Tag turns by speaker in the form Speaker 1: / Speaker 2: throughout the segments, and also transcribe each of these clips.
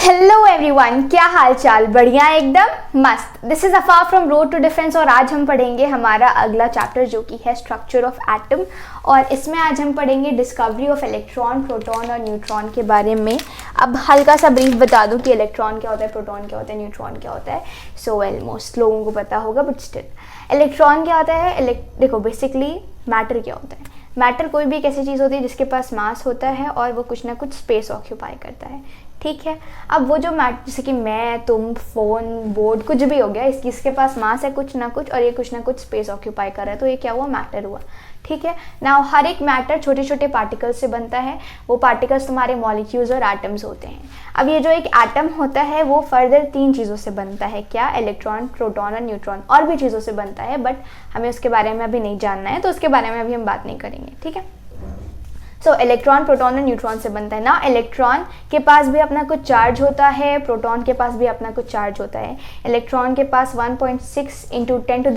Speaker 1: Hello everyone, क्या हाल चाल? बढ़िया, एकदम मस्त। This is Afa from road to defence और आज हम पढ़ेंगे हमारा अगला चैप्टर जो कि है स्ट्रक्चर ऑफ एटम। और इसमें आज हम पढ़ेंगे डिस्कवरी ऑफ इलेक्ट्रॉन, प्रोटॉन और न्यूट्रॉन के बारे में। अब हल्का सा ब्रीफ बता दूं कि इलेक्ट्रॉन क्या होता है, प्रोटॉन क्या होता है, न्यूट्रॉन क्या होता है। सो ऑलमोस्ट लोगों को पता होगा, बट स्टिल इलेक्ट्रॉन क्या होता है। देखो, बेसिकली मैटर क्या होता है। मैटर कोई भी एक ऐसी चीज़ होती है जिसके पास मास होता है और वो कुछ ना कुछ स्पेस ऑक्यूपाई करता है, ठीक है। अब वो जो मैटर, जैसे कि मैं, तुम, फ़ोन, बोर्ड, कुछ भी हो गया, इसके पास मास है कुछ ना कुछ और ये कुछ ना कुछ स्पेस ऑक्यूपाई कर रहा है, तो ये क्या हुआ? मैटर हुआ, ठीक है ना। हर एक मैटर छोटे छोटे पार्टिकल्स से बनता है। वो पार्टिकल्स तुम्हारे मॉलिक्यूल्स और एटम्स होते हैं। अब ये जो एक एटम होता है वो फर्दर 3 चीज़ों से बनता है। क्या? इलेक्ट्रॉन, प्रोटॉन और न्यूट्रॉन। और भी चीज़ों से बनता है, बट हमें उसके बारे में अभी नहीं जानना है, तो उसके बारे में अभी हम बात नहीं करेंगे, ठीक है। सो इलेक्ट्रॉन, प्रोटॉन और न्यूट्रॉन से बनता है ना। इलेक्ट्रॉन के पास भी अपना कुछ चार्ज होता है, प्रोटॉन के पास भी अपना कुछ चार्ज होता है। इलेक्ट्रॉन के पास 1.6 ×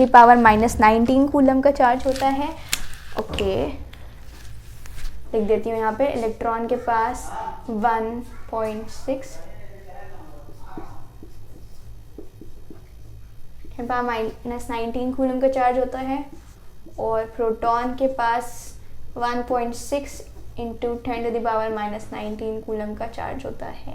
Speaker 1: 10⁻⁻19 कूलम का चार्ज होता है। ओके, लिख देती हूँ यहाँ पे। इलेक्ट्रॉन के पास 1.6 10⁻⁻19 कूलम का चार्ज होता है और प्रोटॉन के पास 1.6 × 10⁻⁻19 कूलम का चार्ज होता है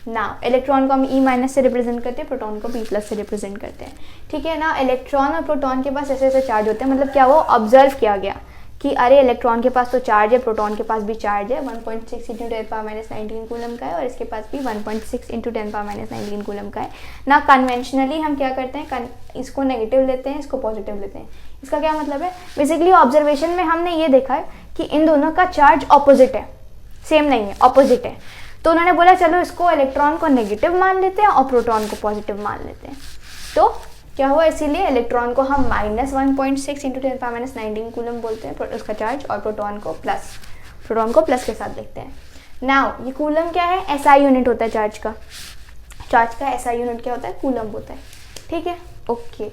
Speaker 1: ना। इलेक्ट्रॉन को हम E- से रिप्रेजेंट करते हैं, प्रोटॉन को B+ से रिप्रेजेंट करते हैं, ठीक है ना। इलेक्ट्रॉन और प्रोटॉन के पास ऐसे ऐसे चार्ज होते हैं, मतलब क्या वो ऑब्जर्व किया गया कि अरे इलेक्ट्रॉन के पास तो चार्ज है, प्रोटॉन के पास भी चार्ज है, 1.6 × 10⁻⁻19 कूलम का है और इसके पास भी 1.6 × 10⁻⁻19 कूलम का है ना। कन्वेंशनली हम क्या करते हैं, इसको नेगेटिव लेते हैं, इसको पॉजिटिव लेते हैं। इसका क्या मतलब है? बेसिकली ऑब्जर्वेशन में हमने ये देखा है कि इन दोनों का चार्ज ऑपोजिट है, सेम नहीं है, ऑपोजिट है। तो उन्होंने बोला चलो इसको इलेक्ट्रॉन को नेगेटिव मान लेते हैं और प्रोटॉन को पॉजिटिव मान लेते हैं। तो क्या हुआ? इसीलिए इलेक्ट्रॉन को हम -1.6 × 10⁻⁻19 कूलम बोलते हैं उसका चार्ज, और प्रोटॉन को प्लस के साथ लिखते हैं। नाउ ये कूलम क्या है? SI यूनिट होता है चार्ज का। चार्ज का SI यूनिट क्या होता है? कूलम होता है, ठीक है। Okay,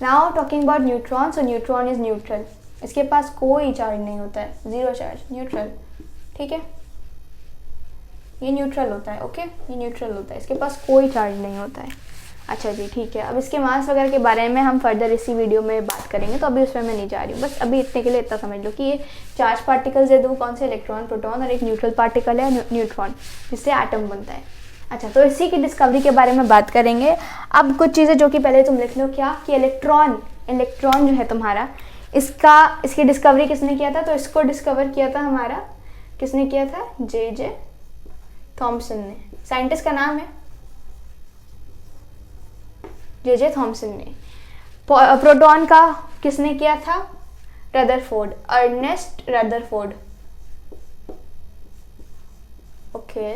Speaker 1: now talking about neutron. So neutron is neutral. इसके पास कोई चार्ज नहीं होता है, 0 चार्ज, न्यूट्रल, ठीक है। ये न्यूट्रल होता है, ओके, ये न्यूट्रल होता है, इसके पास कोई चार्ज नहीं होता है। अच्छा जी, ठीक है। अब इसके मास वगैरह के बारे में हम फर्दर इसी वीडियो में बात करेंगे, तो अभी उसमें मैं नहीं जा रही हूँ। बस अभी इतने के लिए इतना समझ लो कि ये चार्ज पार्टिकल्स है दो, कौन से? इलेक्ट्रॉन, प्रोटॉन, और एक न्यूट्रल पार्टिकल है न्यूट्रॉन, जिससे एटम बनता है। अच्छा, तो इसी की डिस्कवरी के बारे में बात करेंगे। अब कुछ चीज़ें जो कि पहले तुम लिख लो, क्या कि इलेक्ट्रॉन जो है तुम्हारा, इसकी डिस्कवरी किसने किया था? तो इसको डिस्कवर किया था हमारा, किसने किया था? J.J. थॉमसन ने। साइंटिस्ट का नाम है J.J. थॉमसन ने। प्रोटॉन का किसने किया था? Rutherford, Ernest Rutherford. ओके,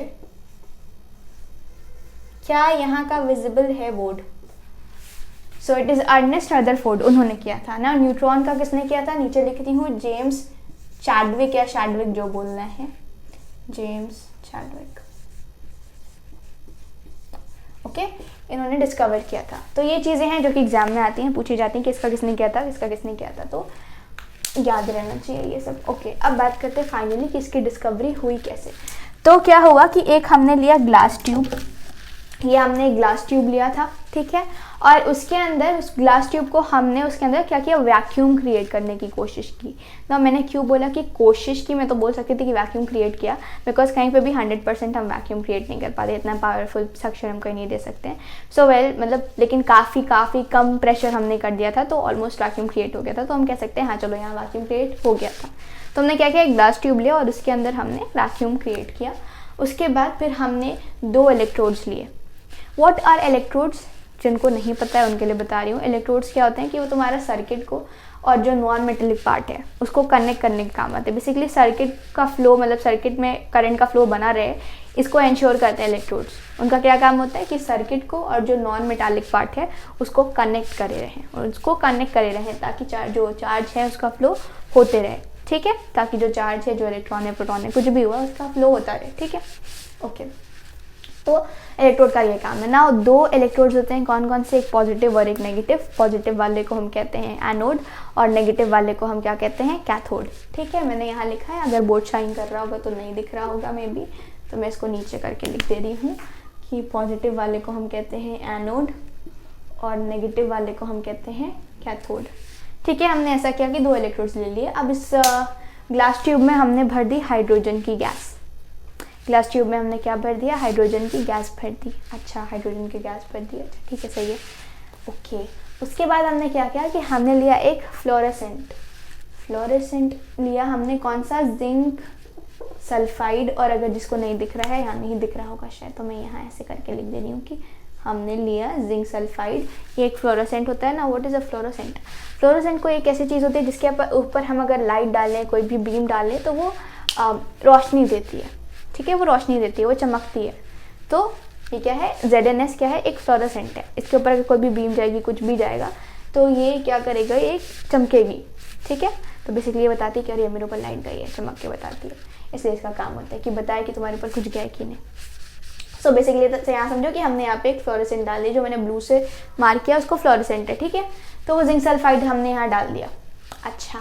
Speaker 1: क्या यहाँ का विजिबल है board? So it is Ernest Rutherford, उन्होंने किया था ना। न्यूट्रॉन का किसने किया था? नीचे लिखती हूँ, जेम्स चैडविक, या चैडविक जो बोलना है, जेम्स चैडविक। ओके, इन्होंने डिस्कवर किया था। तो ये चीज़ें हैं जो कि एग्जाम में आती हैं, पूछी जाती हैं कि इसका किसने किया था, किसका किसने किया था, तो याद रहना चाहिए ये सब। ओके, अब बात करते हैं फाइनली कि इसकी डिस्कवरी हुई कैसे। तो क्या हुआ कि एक हमने लिया ग्लास ट्यूब, ये हमने एक ग्लास ट्यूब लिया था, ठीक है। और उसके अंदर, उस ग्लास ट्यूब को हमने उसके अंदर क्या किया? वैक्यूम क्रिएट करने की कोशिश की ना। मैंने क्यों बोला कि कोशिश की? मैं तो बोल सकती थी कि वैक्यूम क्रिएट किया, बिकॉज कहीं पे भी 100% हम वैक्यूम क्रिएट नहीं कर पाते, इतना पावरफुल सक्शन हम कहीं नहीं दे सकते हैं। सो मतलब लेकिन काफ़ी कम प्रेशर हमने कर दिया था, तो ऑलमोस्ट वैक्यूम क्रिएट हो गया था। तो हम कह सकते हैं हाँ चलो यहाँ वैक्यूम क्रिएट हो गया था। तो हमने क्या किया? एक ग्लास ट्यूब लिया और उसके अंदर हमने वैक्यूम क्रिएट किया। उसके बाद फिर हमने 2 इलेक्ट्रोड्स लिए। What are electrodes? जिनको नहीं पता है उनके लिए बता रही हूँ। इलेक्ट्रोड्स क्या होते हैं कि वो तुम्हारा सर्किट को और जो नॉन मेटेलिक पार्ट है उसको कनेक्ट करने के काम आते हैं। बेसिकली सर्किट का फ्लो, मतलब सर्किट में करंट का फ्लो बना रहे, इसको इंश्योर करते हैं इलेक्ट्रोड्स। उनका क्या काम होता है कि सर्किट को और जो नॉन मेटालिक पार्ट है उसको कनेक्ट करे रहें, ताकि जो चार्ज है उसका फ्लो होते रहे, ठीक है। ताकि जो चार्ज है, जो इलेक्ट्रॉन है, प्रोटॉन है, कुछ भी हुआ उसका फ्लो होता रहे, ठीक है। ओके, तो इलेक्ट्रोड का ये काम है ना। 2 इलेक्ट्रोड्स होते हैं, कौन कौन से? एक पॉजिटिव और एक नेगेटिव। पॉजिटिव वाले को हम कहते हैं एनोड और नेगेटिव वाले को हम क्या कहते हैं? कैथोड, ठीक है। मैंने यहाँ लिखा है, अगर बोर्ड शाइन कर रहा होगा तो नहीं दिख रहा होगा मे बी, तो मैं इसको नीचे करके लिख दे रही हूँ कि पॉजिटिव वाले को हम कहते हैं एनोड और नेगेटिव वाले को हम कहते हैं कैथोड। ठीक है, हमने ऐसा किया कि 2 इलेक्ट्रोड्स ले लिए। अब इस ग्लास ट्यूब में हमने भर दी हाइड्रोजन की गैस। ग्लास ट्यूब में हमने क्या भर दिया? हाइड्रोजन की गैस भर दी। अच्छा, हाइड्रोजन की गैस भर दी। अच्छा ठीक है, सही है। ओके, उसके बाद हमने क्या किया कि हमने लिया एक फ्लोरेसेंट लिया हमने। कौन सा? Zinc sulphide. और अगर जिसको नहीं दिख रहा है, यहाँ नहीं दिख रहा होगा शायद, तो मैं यहाँ ऐसे करके लिख दे रही हूँ कि हमने लिया जिंक सल्फाइड। ये एक फ्लोरोसेंट होता है ना। What is a fluorescent? Fluorescent को एक ऐसी चीज़ होती है जिसके ऊपर हम अगर लाइट डालें, कोई भी बीम डालें, तो वो रोशनी देती है। ठीक है, वो रोशनी देती है, वो चमकती है। तो ये क्या है? ZNS क्या है? एक फ्लोरोसेंट है। इसके ऊपर अगर कोई भी बीम जाएगी, कुछ भी जाएगा, तो ये क्या करेगा? ये चमकेगी। ठीक है, तो बेसिकली ये बताती है कि अरे मेरे ऊपर लाइट गई है, चमक के बताती है। इसलिए इसका काम होता है कि बताए कि तुम्हारे ऊपर कुछ गया है कि नहीं। सो बेसिकली तो यहाँ समझो कि हमने यहाँ पे एक फ्लोरेसेंट डाल दी, जो मैंने ब्लू से मार्क किया उसको फ्लोरेसेंट है। ठीक है, तो वो जिंक सल्फाइड हमने यहाँ डाल दिया। अच्छा,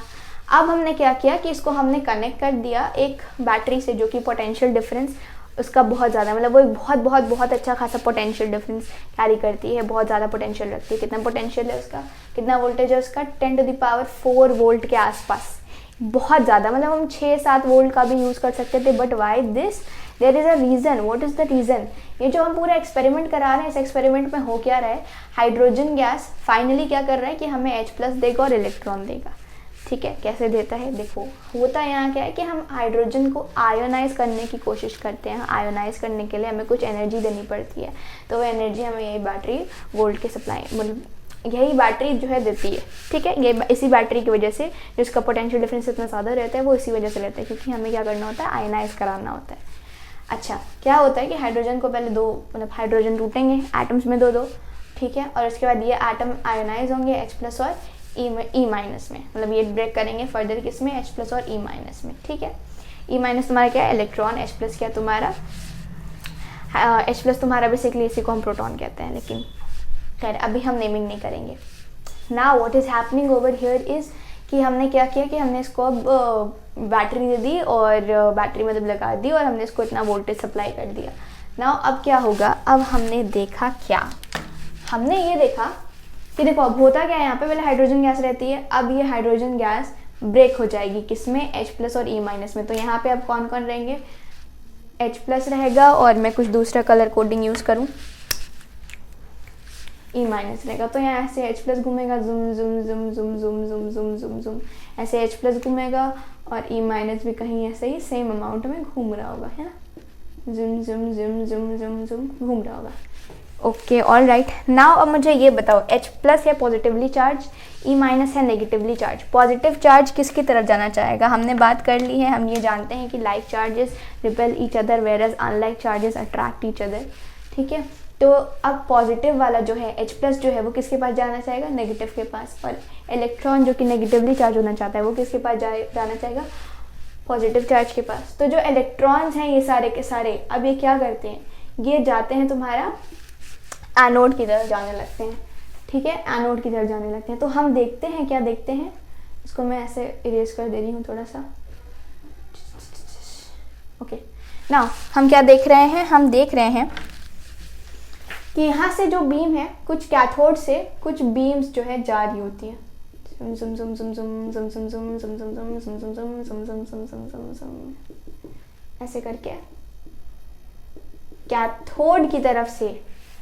Speaker 1: अब हमने क्या किया कि इसको हमने कनेक्ट कर दिया एक बैटरी से, जो कि पोटेंशियल डिफरेंस उसका बहुत ज़्यादा, मतलब वो एक बहुत अच्छा खासा पोटेंशियल डिफरेंस कैरी करती है, बहुत ज़्यादा पोटेंशियल रखती है। कितना पोटेंशियल है उसका? कितना वोल्टेज है उसका? 10⁴ वोल्ट के आसपास। बहुत ज़्यादा, मतलब हम 6-7 वोल्ट का भी यूज़ कर सकते थे। But why this? There is a reason. What is the reason? ये जो हम पूरा एक्सपेरिमेंट करा रहे हैं, इस एक्सपेरिमेंट में हो क्या रहा है? हाइड्रोजन गैस फाइनली क्या कर रहा है कि हमें H+ देगा और इलेक्ट्रॉन देगा। ठीक है, कैसे देता है? देखो, होता यहाँ क्या है कि हम हाइड्रोजन को आयोनाइज करने की कोशिश करते हैं। आयोनाइज करने के लिए हमें कुछ एनर्जी देनी पड़ती है, तो वो एनर्जी हमें यही बैटरी वोल्ट के सप्लाई, मतलब यही बैटरी जो है देती है। ठीक है, ये इसी बैटरी की वजह से, जिसका पोटेंशियल डिफरेंस इतना ज़्यादा रहता है, वो इसी वजह से रहता है, क्योंकि हमें क्या करना होता है? आयोनाइज कराना होता है। अच्छा, क्या होता है कि हाइड्रोजन को पहले 2, मतलब हाइड्रोजन टूटेंगे एटम्स में 2-2। ठीक है, और उसके बाद ये एटम आयोनाइज होंगे H+ और E- में, मतलब ये ब्रेक करेंगे फर्दर किसमें? H+ और E- में। ठीक है, E- तुम्हारा क्या है? इलेक्ट्रॉन। H+ क्या तुम्हारा? H+ तुम्हारा बेसिकली इसी को हम प्रोटॉन कहते हैं, लेकिन खैर अभी हम नेमिंग नहीं करेंगे। Now what is happening over here is कि हमने क्या किया कि हमने इसको अब बैटरी दे दी, और बैटरी मतलब लगा दी, और हमने इसको इतना वोल्टेज सप्लाई कर दिया। नाउ अब क्या होगा? अब हमने देखा क्या? हमने ये देखा कि देखो अब होता क्या है, यहाँ पे पहले हाइड्रोजन गैस रहती है, अब ये हाइड्रोजन गैस ब्रेक हो जाएगी किसमें? H+ और E- में। तो यहाँ पे अब कौन कौन रहेंगे? H+ रहेगा, और मैं कुछ दूसरा कलर कोडिंग यूज़ करूँ, E- रहेगा। तो यहाँ ऐसे H+ घूमेगा, जुम जुम जुम जुम जुम जुम जुम जुम जुम, ऐसे H+ घूमेगा, और E- भी कहीं ऐसे ही सेम अमाउंट में घूम रहा होगा, है ना? जुम जुम जुम जुम जुम जुम घूम रहा होगा। Okay, all right. नाउ अब मुझे ये बताओ, H+ है पॉजिटिवली चार्ज, E- है नेगेटिवली चार्ज। पॉजिटिव चार्ज किसकी तरफ जाना चाहेगा? हमने बात कर ली है, हम ये जानते हैं कि like charges repel each other whereas unlike charges attract each other. ठीक है, तो अब पॉजिटिव वाला जो है H+ जो है वो किसके पास जाना चाहेगा? नेगेटिव के पास। और इलेक्ट्रॉन जो कि नेगेटिवली चार्ज होना चाहता है, वो किसके पास जाना चाहेगा? पॉजिटिव चार्ज के पास। तो जो इलेक्ट्रॉन्स हैं ये सारे के सारे, अब ये क्या करते हैं? ये जाते हैं तुम्हारा एनोड की तरफ जाने लगते हैं। ठीक है, एनोड की तरफ जाने लगते हैं। तो हम देखते हैं, क्या देखते हैं? इसको मैं ऐसे इरेज कर दे रही हूँ थोड़ा सा। ओके, नाउ हम क्या देख रहे हैं? हम देख रहे हैं कि यहाँ से जो बीम है, कुछ कैथोड से कुछ बीम्स जो है जा रही होती है, ऐसे करके कैथोड की तरफ से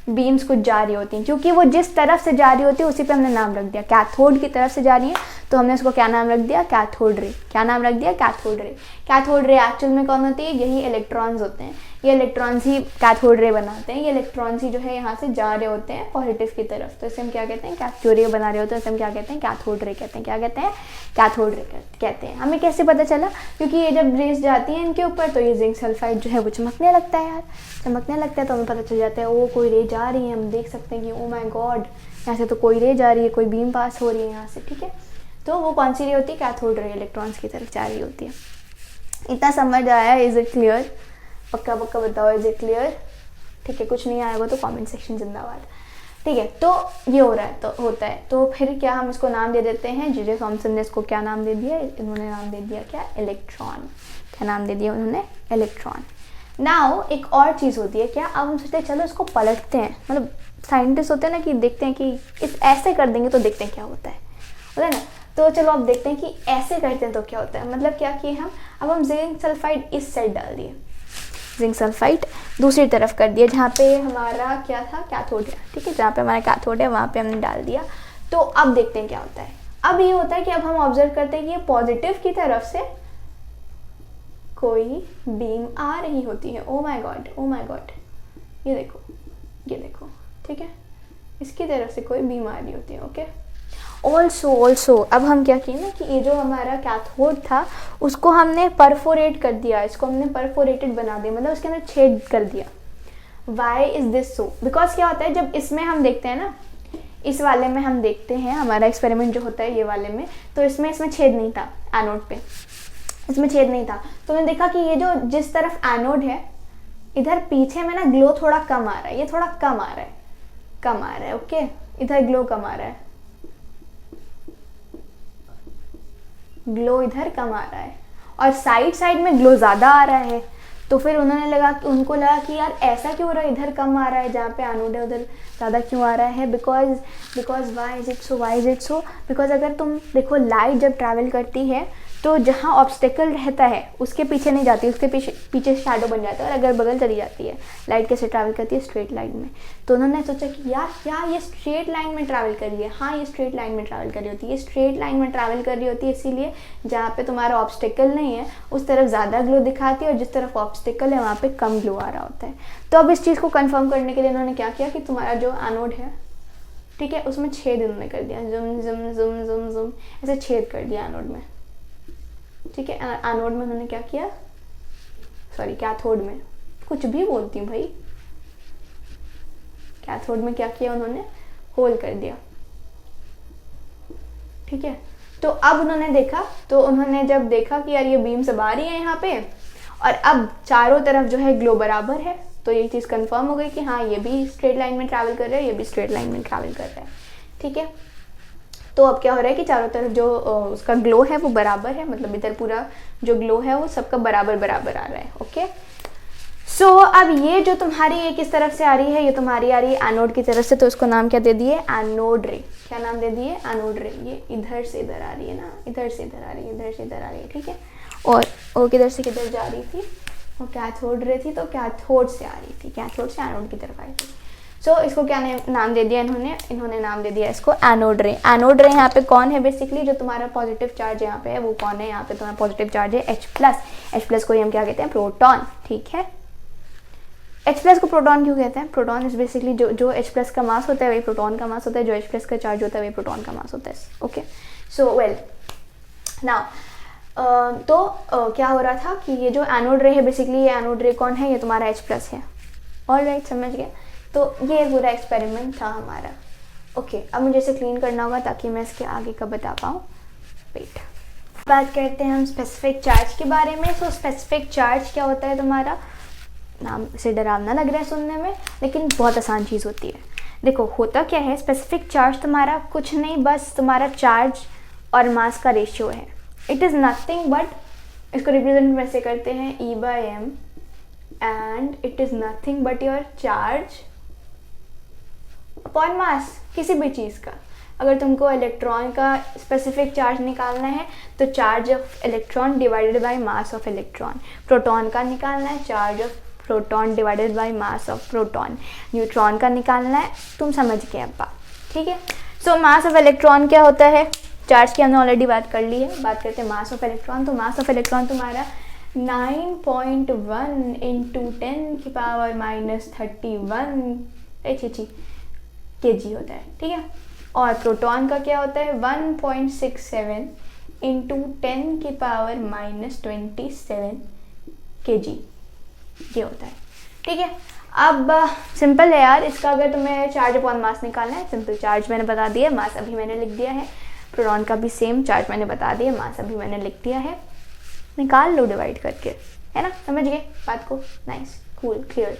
Speaker 1: बीम्स कुछ जा रही होती हैं। क्योंकि वो जिस तरफ से जा रही होती है उसी पे हमने नाम रख दिया। कैथोड की तरफ से जा रही है तो हमने उसको क्या नाम रख दिया? Cathode ray. क्या नाम रख दिया? Cathode ray. Cathode ray actual में कौन होती है? यही इलेक्ट्रॉन्स होते हैं। ये इलेक्ट्रॉन्स ही कैथोड रे बनाते हैं। ये इलेक्ट्रॉन्स ही जो है यहाँ से जा रहे होते हैं पॉजिटिव की तरफ। तो इसे हम क्या कहते हैं? जो रे बना रहे होते हैं इसे हम क्या कहते हैं? कैथोड रे कहते हैं। क्या कहते हैं? कैथोड रे कहते हैं। हमें कैसे पता चला? क्योंकि ये जब रेस जाती है इनके ऊपर तो ये जिंक सल्फाइड जो है वो चमकने लगता है यार। चमकने लगता है तो हमें पता चल जाता है ओ कोई रे जा रही है। हम देख सकते हैं कि ओ माय गॉड यहाँ से तो कोई रे जा रही है, कोई बीम पास हो रही है यहाँ से। ठीक है, तो वो कौन सी रे होती है? कैथोड रे, इलेक्ट्रॉन्स की तरफ जा रही होती है। इतना समझ आया? Is it clear? पक्का पक्का बताओ, इज इट क्लियर? ठीक है, कुछ नहीं आएगा तो कमेंट सेक्शन जिंदाबाद। ठीक है, तो ये हो रहा है तो होता है। तो फिर क्या हम इसको नाम दे देते हैं? जे थॉमसन ने इसको क्या नाम दे दिया? इन्होंने नाम दे दिया क्या? इलेक्ट्रॉन। क्या नाम दे दिया उन्होंने? इलेक्ट्रॉन। नाउ एक और चीज़ होती है क्या, अब हम सोचते हैं चलो इसको पलटते हैं, मतलब साइंटिस्ट होते हैं ना कि देखते हैं कि इस ऐसे कर देंगे तो देखते हैं क्या होता है ना। तो चलो अब देखते हैं कि ऐसे करते हैं तो क्या होता है। मतलब क्या किए हम, अब हम जिंक सल्फाइड इस साइड डाल दिए, जिंक सल्फाइड दूसरी तरफ कर दिया जहाँ पे हमारा क्या था, कैथोड है, ठीक है, जहाँ पे हमारा कैथोड है वहाँ पे हमने डाल दिया। तो अब देखते हैं क्या होता है। अब ये होता है कि अब हम ऑब्जर्व करते हैं कि ये पॉजिटिव की तरफ से कोई बीम आ रही होती है। Oh my God, oh my God, ये देखो, ये देखो, ठीक है, इसकी तरफ से कोई बीम आ रही होती है। ओके, ऑल्सो अब हम क्या किए ना कि ये जो हमारा कैथोड था उसको हमने परफोरेट कर दिया, इसको हमने परफोरेटेड बना दिया, मतलब उसके अंदर छेद कर दिया। Why is this so, because क्या होता है जब इसमें हम देखते हैं ना, इस वाले में हम देखते हैं हमारा एक्सपेरिमेंट जो होता है ये वाले में, तो इसमें छेद नहीं था एनोड पे, इसमें छेद नहीं था। तो मैंने देखा कि ये जो जिस तरफ एनोड है इधर पीछे में ना ग्लो थोड़ा कम आ रहा है, ये थोड़ा कम आ रहा है, ओके, इधर ग्लो कम आ रहा है, ग्लो इधर कम आ रहा है, और साइड में ग्लो ज़्यादा आ रहा है। तो फिर उनको लगा कि यार ऐसा क्यों हो रहा है, इधर कम आ रहा है जहाँ पे एनोड है उधर ज़्यादा क्यों आ रहा है। Because why is it so, because अगर तुम देखो लाइट जब ट्रैवल करती है तो जहाँ ऑब्स्टेकल रहता है उसके पीछे नहीं जाती, उसके पीछे शैडो बन जाता है और अगर बगल चली जाती है। लाइट कैसे ट्रैवल करती है, स्ट्रेट लाइन में। तो उन्होंने सोचा कि यार क्या ये स्ट्रेट लाइन में ट्रैवल कर रही है, हाँ ये स्ट्रेट लाइन में ट्रैवल कर रही होती है, ये स्ट्रेट लाइन में ट्रैवल कर रही होती है, इसीलिए जहाँ पे तुम्हारा ऑब्स्टेकल नहीं है उस तरफ ज़्यादा ग्लो दिखाती है और जिस तरफ ऑब्स्टेकल है वहाँ पे कम ग्लो आ रहा होता है। तो अब इस चीज़ को कंफर्म करने के लिए उन्होंने क्या किया कि तुम्हारा जो एनोड है, ठीक है, उसमें छेद उन्होंने कर दिया, जुम जुम जुम जुम जुम ऐसे छेद कर दिया एनोड में, ठीक है। एनोड में उन्होंने क्या किया, सॉरी कैथोड में, कुछ भी बोलती हूँ भाई, कैथोड में क्या किया उन्होंने, होल कर दिया, ठीक है। तो अब उन्होंने देखा, तो उन्होंने जब देखा कि यार ये बीम सब आ रही है यहाँ पे और अब चारों तरफ जो है ग्लो बराबर है, तो ये चीज़ कंफर्म हो गई कि हाँ ये भी स्ट्रेट लाइन में ट्रैवल कर रहा है, ये भी स्ट्रेट लाइन में ट्रैवल कर रहा है, ठीक है। तो अब क्या हो रहा है कि चारों तरफ जो उसका ग्लो है वो बराबर है, मतलब इधर पूरा जो ग्लो है वो सबका बराबर आ रहा है, ओके। सो अब ये जो तुम्हारी ये किस तरफ से आ रही है, ये तुम्हारी आ रही है एनोड की तरफ से, तो इसको नाम क्या दे दिए, एनोड रे। क्या नाम दे दिए, एनोड रे। ये इधर से इधर आ रही है ना, इधर से इधर आ रही है, इधर से इधर आ रही है, ठीक है। और वो किधर से किधर जा रही थी, वो कैथोड रे थी, तो कैथोड से आ रही थी, कैथोड से एनोड की तरफ आई थी। सो इसको क्या नाम दे दिया इन्होंने नाम दे दिया इसको एनोड रे। एनोड रे यहाँ पे कौन है, बेसिकली जो तुम्हारा पॉजिटिव चार्ज यहाँ पे है वो कौन है, यहाँ पे तुम्हारा पॉजिटिव चार्ज है H+। को हम क्या कहते हैं, प्रोटॉन, ठीक है। H+ को प्रोटॉन क्यों कहते हैं, प्रोटॉन इज बेसिकली जो H+ का मास होता है वही प्रोटॉन का मास होता है, जो H+ का चार्ज होता है वही प्रोटॉन का मास होता है, ओके। सो वेल नाउ क्या हो रहा था कि ये जो एनोड रे है, बेसिकली ये एनोड रे कौन है, ये तुम्हारा H+ है, ऑलराइट, समझ गए। तो ये पूरा एक्सपेरिमेंट था हमारा, ओके। अब मुझे इसे क्लीन करना होगा ताकि मैं इसके आगे का बता पाऊँ। वेट, बात करते हैं हम स्पेसिफिक चार्ज के बारे में। सो स्पेसिफिक चार्ज क्या होता है, तुम्हारा नाम से डरावना लग रहा है सुनने में, लेकिन बहुत आसान चीज़ होती है। देखो होता क्या है, स्पेसिफिक चार्ज तुम्हारा कुछ नहीं, बस तुम्हारा चार्ज और मास का रेशियो है। इट इज़ नथिंग बट, इसको रिप्रेजेंट वैसे करते हैं E/m, and it is nothing but your charge upon mass, किसी भी चीज़ का। अगर तुमको इलेक्ट्रॉन का स्पेसिफिक चार्ज निकालना है तो charge of electron divided by mass of electron. Proton का निकालना है, charge of proton divided by mass of proton. Neutron का निकालना है, तुम समझ गए अब बात, ठीक है। सो मास ऑफ इलेक्ट्रॉन क्या होता है, चार्ज की हमने ऑलरेडी बात कर ली है। बात करते हैं मास ऑफ इलेक्ट्रॉन। तो मास ऑफ इलेक्ट्रॉन तुम्हारा 9.1 × 10⁻31 kg होता है, ठीक है। और प्रोटॉन का क्या होता है, 1.67 × 10⁻27 kg, ये होता है, ठीक है। अब सिंपल है यार, इसका अगर तुम्हें चार्ज अपॉन मास निकालना है, सिंपल चार्ज मैंने बता दिया, मास अभी मैंने लिख दिया है। प्रोटॉन का भी सेम चार्ज मैंने बता दिया, मास अभी मैंने लिख दिया है, निकाल लो डिवाइड करके, है ना, समझ गए बात को, नाइस, कूल, क्लियर।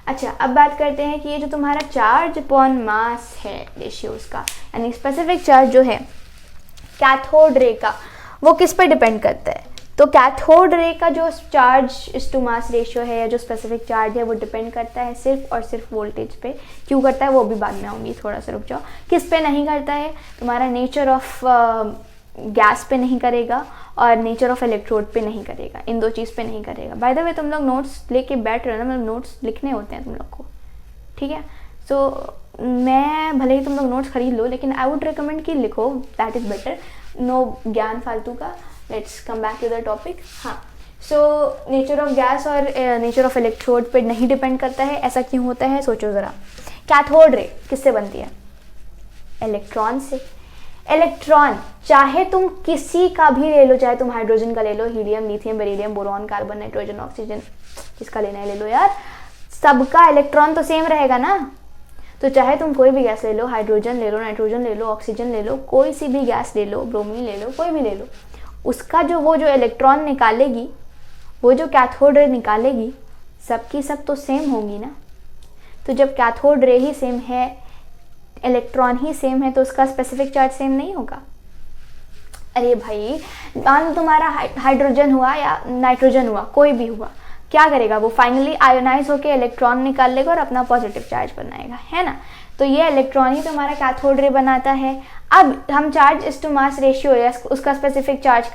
Speaker 1: अच्छा, अब बात करते हैं कि ये जो तुम्हारा चार्ज अपॉन मास है रेशियोज का, यानी स्पेसिफिक चार्ज जो है कैथोड रे का, वो किस पर डिपेंड करता है, तो कैथोड रे का जो चार्ज इस टू मास रेशियो है या जो स्पेसिफिक चार्ज है वो डिपेंड करता है सिर्फ और सिर्फ वोल्टेज पे। क्यों करता है वो भी बाद में आऊँगी, थोड़ा सा रुक जाओ। किस पे नहीं करता है? तुम्हारा नेचर ऑफ गैस पे नहीं करेगा और नेचर ऑफ इलेक्ट्रोड पे नहीं करेगा, इन दो चीज़ पे नहीं करेगा। बाय द वे तुम लोग नोट्स लेके बैठ रहे हो ना, मतलब नोट्स लिखने होते हैं तुम लोग को, ठीक है। सो मैं भले ही तुम लोग नोट्स खरीद लो, लेकिन आई वुड रिकमेंड कि लिखो, दैट इज़ बेटर। नो ज्ञान फालतू का। Let's come back to the topic. हाँ, सो नेचर ऑफ गैस और नेचर ऑफ इलेक्ट्रोड पे नहीं डिपेंड करता है। ऐसा क्यों होता है सोचो ज़रा। कैथोड रे किससे बनती है? इलेक्ट्रॉन से। इलेक्ट्रॉन चाहे तुम किसी का भी ले लो, चाहे तुम हाइड्रोजन का ले लो, helium, lithium, beryllium, boron, carbon, nitrogen, oxygen, जिसका लेना है ले लो यार, सबका इलेक्ट्रॉन तो सेम रहेगा ना। तो चाहे तुम कोई भी गैस ले लो, हाइड्रोजन ले लो, नाइट्रोजन ले लो, ऑक्सीजन ले लो, कोई सी भी गैस ले लो, ब्रोमीन ले लो, कोई भी ले लो, उसका वो जो इलेक्ट्रॉन निकालेगी, वो जो कैथोड रे निकालेगी, सबकी सब तो सेम होगी ना। तो जब कैथोड रे ही सेम है, इलेक्ट्रॉन ही सेम है, तो उसका स्पेसिफिक चार्ज सेम नहीं होगा। अरे भाई, मान तुम्हारा हाइड्रोजन हुआ या नाइट्रोजन हुआ, कोई भी हुआ, क्या करेगा वो? फाइनली आयोनाइज होकर इलेक्ट्रॉन निकाल लेगा और अपना पॉजिटिव चार्ज बनाएगा, है ना। तो ये इलेक्ट्रॉन ही तुम्हारा कैथोड रे बनाता है। अब हम चार्ज इस टू मास रेशियो या उसका स्पेसिफिक चार्ज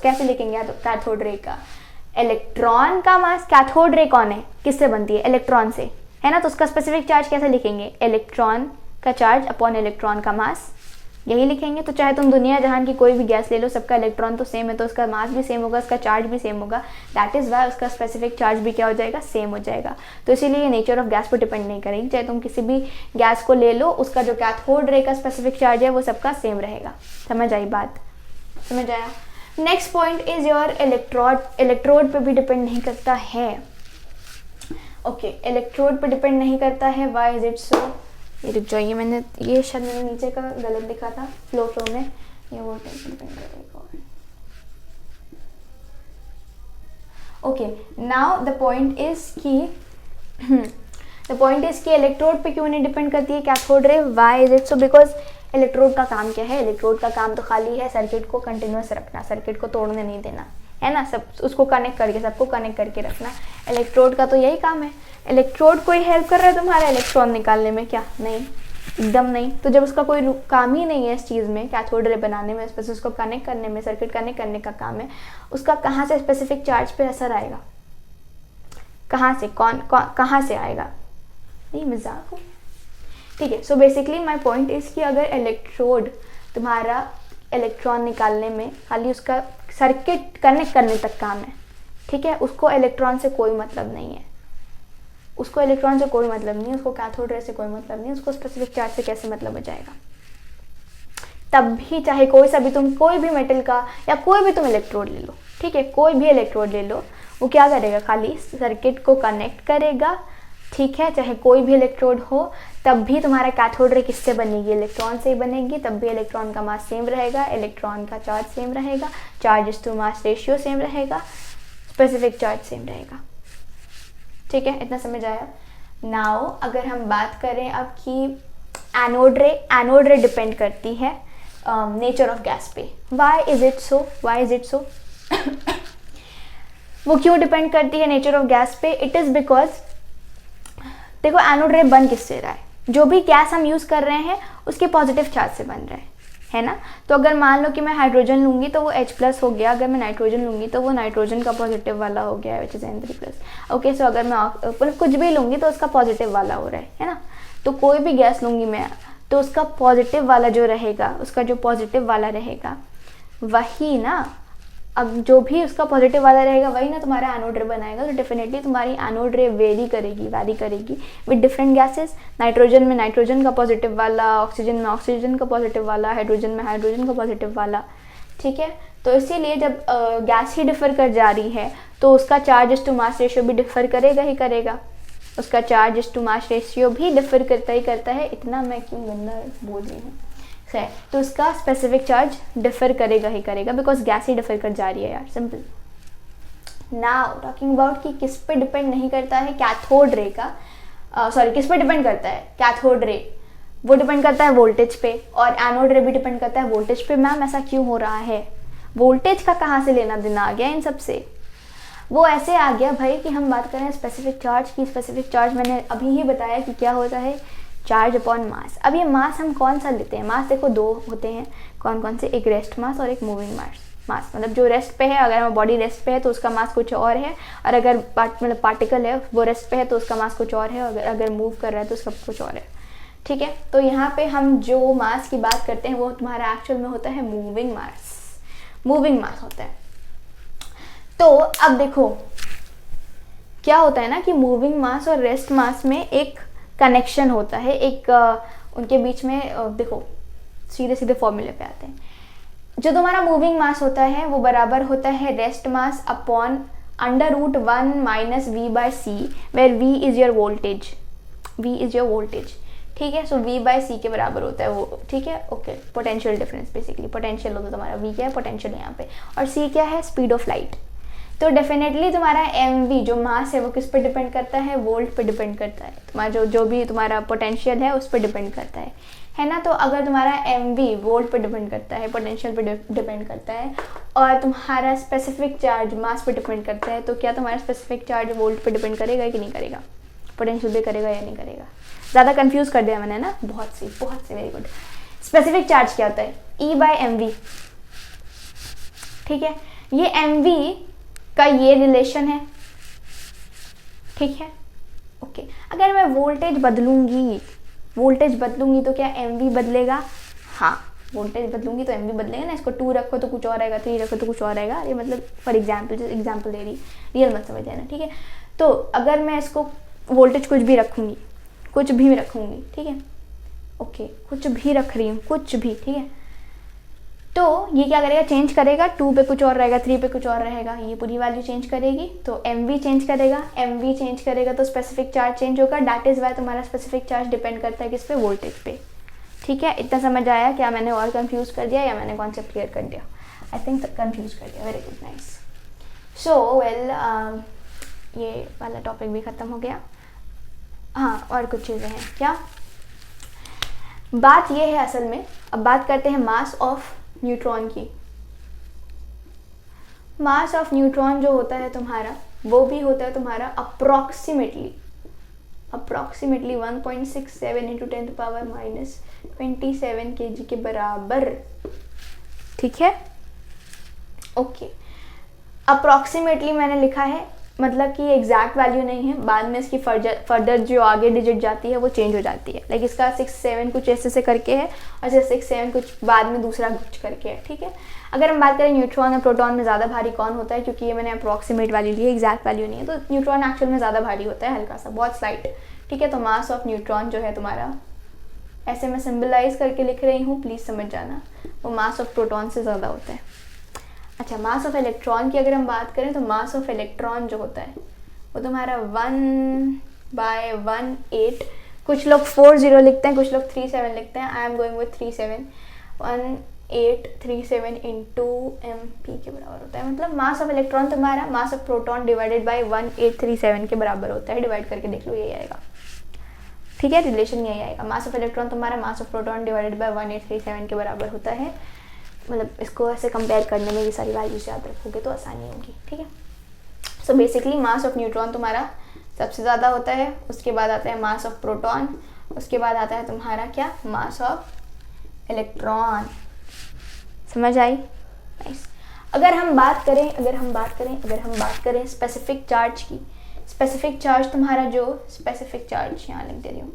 Speaker 1: कैसे लिखेंगे? तो कैथोड रे का इलेक्ट्रॉन का मास, कैथोड रे कौन है, किससे बनती है? इलेक्ट्रॉन से, है ना। तो उसका स्पेसिफिक चार्ज कैसे लिखेंगे? इलेक्ट्रॉन का चार्ज अपॉन इलेक्ट्रॉन का मास, यही लिखेंगे। तो चाहे तुम दुनिया जहान की कोई भी गैस ले लो, सबका इलेक्ट्रॉन तो सेम है, तो उसका मास भी सेम होगा, उसका चार्ज भी सेम होगा। दैट इज़ वाई उसका स्पेसिफिक चार्ज भी क्या हो जाएगा? सेम हो जाएगा। तो इसीलिए नेचर ऑफ गैस पर डिपेंड नहीं करेगी। चाहे तुम किसी भी गैस को ले लो, उसका जो कैथोड रे का स्पेसिफिक चार्ज है वो सबका सेम रहेगा। समझ आई बात? समझ आया? Next point is your electrode. Electrode पर भी डिपेंड नहीं करता है। ओके, इलेक्ट्रोड पर डिपेंड नहीं करता है। Why is it so? ये रुक जाइए, ये शायद मैंने नीचे का गलत लिखा था फ्लो में, ये वो डिपेंड करेगा। Okay, now the point is कि इलेक्ट्रोड पे क्यों नहीं डिपेंड करती है cathode ray? Why is it so? Because electrode का काम क्या है? इलेक्ट्रोड का काम तो खाली है सर्किट को कंटिन्यूस रखना, सर्किट को तोड़ने नहीं देना, है ना। सब उसको कनेक्ट करके, सबको कनेक्ट करके रखना, इलेक्ट्रोड का तो यही काम है। इलेक्ट्रोड कोई हेल्प कर रहा है तुम्हारा इलेक्ट्रॉन निकालने में? क्या नहीं, एकदम नहीं। तो जब उसका कोई काम ही नहीं है इस चीज़ में, कैथोड रे बनाने में, बस उसको कनेक्ट करने में, सर्किट कनेक्ट करने का काम है, उसका कहाँ से स्पेसिफिक चार्ज पे असर आएगा? कहाँ से? कहाँ से आएगा? नहीं, मजाक हो, ठीक है। So basically my point is कि अगर इलेक्ट्रोड तुम्हारा इलेक्ट्रॉन निकालने में खाली उसका सर्किट कनेक्ट करने तक काम है, ठीक है, उसको इलेक्ट्रॉन से कोई मतलब नहीं है, उसको इलेक्ट्रॉन से कोई मतलब नहीं है, उसको कैथोड रे से कोई मतलब नहीं है, उसको स्पेसिफिक चार्ज से कैसे मतलब हो जाएगा? तब भी चाहे कोई भी मेटल का या कोई भी तुम इलेक्ट्रोड ले लो, ठीक है, कोई भी इलेक्ट्रोड ले लो, वो क्या करेगा? खाली सर्किट को कनेक्ट करेगा, ठीक है। चाहे कोई भी इलेक्ट्रोड हो, तब भी तुम्हारा कैथोड रे किससे बनेगी? इलेक्ट्रॉन से ही बनेगी। तब भी इलेक्ट्रॉन का मास सेम रहेगा, इलेक्ट्रॉन का चार्ज सेम रहेगा, charge to mass ratio same रहेगा, स्पेसिफिक चार्ज सेम रहेगा, ठीक है। इतना समझ आया? नाउ अगर हम बात करें अब कि एनोड रे डिपेंड करती है नेचर ऑफ गैस पे। व्हाई इज इट सो? वो क्यों डिपेंड करती है नेचर ऑफ गैस पे? इट इज़ बिकॉज देखो, एनोड रे बन किससे रहा है? जो भी गैस हम यूज़ कर रहे हैं उसके पॉजिटिव चार्ज से बन रहा है ना। तो अगर मान लो कि मैं हाइड्रोजन लूँगी तो वो H+ हो गया, अगर मैं नाइट्रोजन लूँगी तो वो नाइट्रोजन का पॉजिटिव वाला हो गया, विच इज़ N3+। ओके, सो अगर मैं कुछ भी लूँगी तो उसका पॉजिटिव वाला हो रहा है ना। तो कोई भी गैस लूँगी मैं, तो उसका पॉजिटिव वाला जो रहेगा, उसका जो पॉजिटिव वाला रहेगा वही ना, अब जो भी उसका पॉजिटिव वाला रहेगा वही ना तुम्हारा एनोड रे बनाएगा। तो डेफिनेटली तुम्हारी एनोड रे वेरी करेगी विद डिफरेंट गैसेस। नाइट्रोजन में नाइट्रोजन का पॉजिटिव वाला, ऑक्सीजन में ऑक्सीजन का पॉजिटिव वाला, हाइड्रोजन में हाइड्रोजन का पॉजिटिव वाला, ठीक है। तो इसीलिए जब गैस ही डिफर कर जा रही है तो उसका चार्ज टू मास रेशियो भी डिफर करेगा ही करेगा, उसका चार्ज टू मास रेशियो भी डिफर करता ही करता है। इतना मैं क्यों गंदा बोल रही हूँ? है तो उसका स्पेसिफिक चार्ज डिफर करेगा ही करेगा, बिकॉज गैस ही डिफर कर जा रही है यार, सिंपल। नाउ टॉकिंग अबाउट कि किस पे डिपेंड नहीं करता है कैथोड रे का, किस पे डिपेंड करता है कैथोड रे? वो डिपेंड करता है वोल्टेज पे, और एनोड रे भी डिपेंड करता है वोल्टेज पे। मैम ऐसा क्यों हो रहा है? वोल्टेज का कहाँ से लेना देना आ गया इन सब से? वो ऐसे आ गया भाई कि हम बात कर रहे हैं स्पेसिफिक चार्ज की। स्पेसिफिक चार्ज मैंने अभी ही बताया कि क्या होता है, चार्ज अपॉन मास। अब ये मास हम कौन सा लेते हैं? मास देखो दो होते हैं, कौन कौन से? एक रेस्ट मास और एक मूविंग मास। मतलब जो रेस्ट पे है, अगर हमारा बॉडी रेस्ट पे है तो उसका मास कुछ और है, और अगर मतलब पार्टिकल है वो रेस्ट पे है तो उसका मास कुछ और है, और अगर मूव कर रहा है तो उसका कुछ और है। ठीक है, तो यहाँ पे हम जो मास की बात करते हैं वो तुम्हारा एक्चुअल में होता है मूविंग मास होता है। तो अब देखो क्या होता है ना कि मूविंग मास और रेस्ट मास में एक कनेक्शन होता है, एक उनके बीच में देखो सीधे सीधे फॉर्मूले पे आते हैं। जो तुम्हारा मूविंग मास होता है वो बराबर होता है rest mass upon √1 minus v by c, where v is your voltage. ठीक है, सो v बाय सी के बराबर होता है वो। ठीक है, okay, potential difference, basically potential होता है तुम्हारा, v क्या है पोटेंशियल यहाँ पे, और c क्या है स्पीड ऑफ लाइट। तो डेफिनेटली तुम्हारा mv जो मास है वो किस पे डिपेंड करता है? वोल्ट पे डिपेंड करता है। तुम्हारा जो भी तुम्हारा पोटेंशियल है उस पर डिपेंड करता है ना। तो अगर तुम्हारा mv वोल्ट पे डिपेंड करता है, पोटेंशियल पे डिपेंड करता है, और तुम्हारा स्पेसिफिक चार्ज मास पे डिपेंड करता है, तो क्या तुम्हारा स्पेसिफिक चार्ज वोल्ट पे डिपेंड करेगा कि नहीं करेगा? पोटेंशियल पे करेगा या नहीं करेगा? ज़्यादा कंफ्यूज कर दिया मैंने ना? बहुत सी, वेरी गुड। स्पेसिफिक चार्ज क्या होता है? E by mv। ठीक है, ये mv का ये रिलेशन है। ठीक है, ओके। अगर मैं वोल्टेज बदलूंगी तो क्या mv बदलेगा? हाँ, वोल्टेज बदलूंगी तो mv बदलेगा ना। इसको 2 रखो तो कुछ और आएगा, 3 रखो तो कुछ और आएगा। ये मतलब फॉर एग्जाम्पल दे रही, रियल मत समझ लेना। ठीक है, तो अगर मैं इसको वोल्टेज कुछ भी रखूंगी, ठीक है, ओके, कुछ भी रख रही हूँ, कुछ भी, ठीक है, तो ये क्या करेगा? चेंज करेगा। 2 पे कुछ और रहेगा, 3 पे कुछ और रहेगा, ये पूरी वैल्यू चेंज करेगी। तो mv चेंज करेगा तो स्पेसिफिक चार्ज चेंज होगा। दैट इज वाई तुम्हारा स्पेसिफिक चार्ज डिपेंड करता है किस पे? वोल्टेज पे। ठीक है, इतना समझ आया? क्या मैंने और कंफ्यूज कर दिया या मैंने कॉन्सेप्ट क्लियर कर दिया? आई थिंक कंफ्यूज कर दिया। Very good, nice. So well, ये वाला टॉपिक भी ख़त्म हो गया। हाँ, और कुछ चीज़ें हैं क्या? बात ये है असल में, अब बात करते हैं मास ऑफ न्यूट्रॉन की। मास ऑफ न्यूट्रॉन जो होता है तुम्हारा, वो भी होता है तुम्हारा अप्रॉक्सीमेटली 1.67 इंटू 10⁻⁻27 kg के बराबर। ठीक है, ओके। अप्रॉक्सीमेटली मैंने लिखा है, मतलब कि एग्जैक्ट वैल्यू नहीं है, बाद में इसकी फर्दर जो आगे डिजिट जाती है वो चेंज हो जाती है। लाइक इसका 6-7 कुछ ऐसे करके है, और 6-7 कुछ बाद में दूसरा कुछ करके है। ठीक है, अगर हम बात करें न्यूट्रॉन और प्रोटॉन में ज़्यादा भारी कौन होता है, क्योंकि ये मैंने अप्रॉक्सीमेट वैल्यू ली है, एग्जैक्ट वैल्यू नहीं है, तो न्यूट्रॉन एक्चुअल में ज़्यादा भारी होता है, हल्का सा, बहुत स्लाइट। ठीक है, तो मास ऑफ न्यूट्रॉन जो है तुम्हारा, ऐसे मैं सिम्बलाइज करके लिख रही हूँ, प्लीज़ समझ जाना, वो मास ऑफ प्रोटॉन से ज़्यादा होता है। अच्छा, मास ऑफ इलेक्ट्रॉन की अगर हम बात करें तो मास ऑफ इलेक्ट्रॉन जो होता है वो तुम्हारा 1/18, कुछ लोग 40 लिखते हैं, कुछ लोग 37 लिखते हैं। I am going with 37, 1837 into MP के बराबर होता है। मतलब मास ऑफ इलेक्ट्रॉन तुम्हारा mass of proton divided by 1837 के बराबर होता है। डिवाइड करके देख लो, यही आएगा। ठीक है, रिलेशन यही आएगा। मास ऑफ इलेक्ट्रॉन तुम्हारा mass of proton divided by 1837 के बराबर होता है। मतलब इसको ऐसे कंपेयर करने में ये सारी वैल्यूज याद रखोगे तो आसानी होगी। ठीक है, so basically mass of neutron तुम्हारा सबसे ज़्यादा होता है, उसके बाद आता है मास ऑफ प्रोटॉन, उसके बाद आता है तुम्हारा क्या? Mass of electron. समझ आई? नाइस। अगर हम बात करें स्पेसिफिक चार्ज की, स्पेसिफिक चार्ज तुम्हारा जो स्पेसिफिक चार्ज यहाँ लिख दे रही हूँ,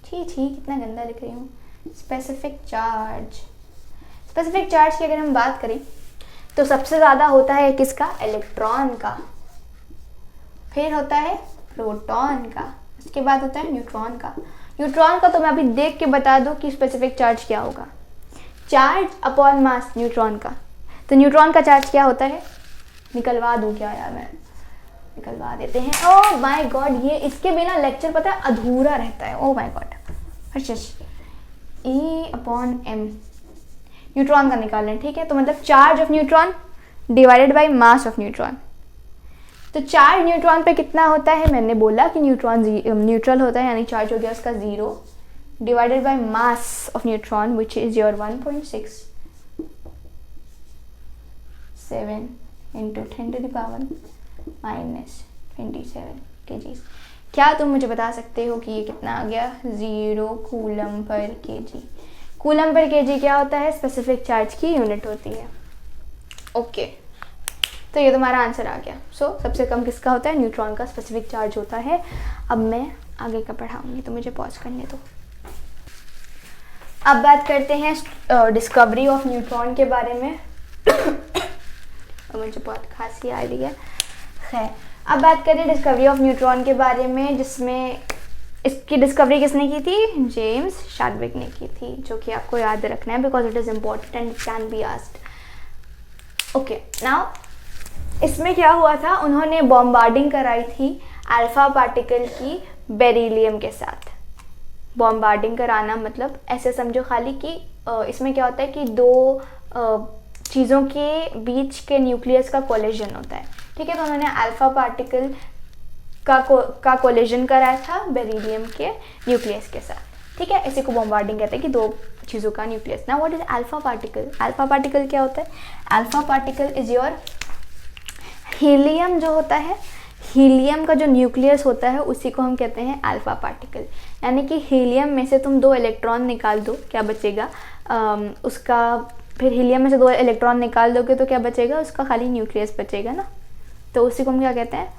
Speaker 1: ठीक कितना गंदा लिख रही हूँ। स्पेसिफिक चार्ज की अगर हम बात करें तो सबसे ज़्यादा होता है किसका? इलेक्ट्रॉन का, फिर होता है प्रोटॉन का, उसके बाद होता है न्यूट्रॉन का। न्यूट्रॉन का तो मैं अभी देख के बता दूं कि स्पेसिफिक चार्ज क्या होगा। चार्ज अपॉन मास न्यूट्रॉन का, तो न्यूट्रॉन का चार्ज क्या होता है? निकलवा दूं क्या यार? मैं निकलवा देते हैं। ओह माय गॉड, ये इसके बिना लेक्चर पता है अधूरा रहता है। Oh my God. अच्छा, E/m न्यूट्रॉन का निकाल लें। ठीक है, तो मतलब charge of neutron divided by mass of neutron. तो चार्ज न्यूट्रॉन पे कितना होता है? मैंने बोला कि न्यूट्रॉन न्यूट्रल होता है, यानी चार्ज हो गया उसका 0। divided by mass of neutron, which is your 1.67 into 10 to the power minus 27 kg। क्या तुम मुझे बता सकते हो कि ये कितना आ गया? 0 coulomb per KG. Coulomb per KG क्या होता है? स्पेसिफिक चार्ज की यूनिट होती है। ओके, तो ये तुम्हारा आंसर आ गया। सबसे कम किसका होता है? न्यूट्रॉन का स्पेसिफिक चार्ज होता है। अब मैं आगे का पढ़ाऊंगी, तो मुझे पॉज करने दो। अब बात करते हैं डिस्कवरी ऑफ न्यूट्रॉन के बारे में। मुझे बहुत खांसी आ रही है। खैर, अब बात करें डिस्कवरी ऑफ न्यूट्रॉन के बारे में, जिसमें इसकी डिस्कवरी किसने की थी? जेम्स शाडविक ने की थी, जो कि आपको याद रखना है because it is important and it can be asked. Okay, now इसमें क्या हुआ था? उन्होंने बॉम्बार्डिंग कराई थी अल्फा पार्टिकल की बेरिलियम के साथ। बॉम्बार्डिंग कराना मतलब ऐसे समझो खाली कि इसमें क्या होता है कि दो चीज़ों के बीच के न्यूक्लियस का कोलिजन होता है। ठीक है, तो उन्होंने अल्फा पार्टिकल का कोलिजन कराया था बेरिलियम के न्यूक्लियस के साथ। ठीक है, इसी को बॉम्बार्डिंग कहते हैं कि दो चीज़ों का न्यूक्लियस। ना what is alpha particle? Alpha particle क्या होता है? Alpha particle is your helium जो होता है, हीलियम का जो न्यूक्लियस होता है उसी को हम कहते हैं अल्फा पार्टिकल। यानी कि हीलियम में से तुम 2 इलेक्ट्रॉन निकाल दो, क्या बचेगा? उसका फिर हीलियम में से 2 इलेक्ट्रॉन निकाल दोगे तो क्या बचेगा? उसका खाली न्यूक्लियस बचेगा ना। तो उसी को हम क्या कहते हैं?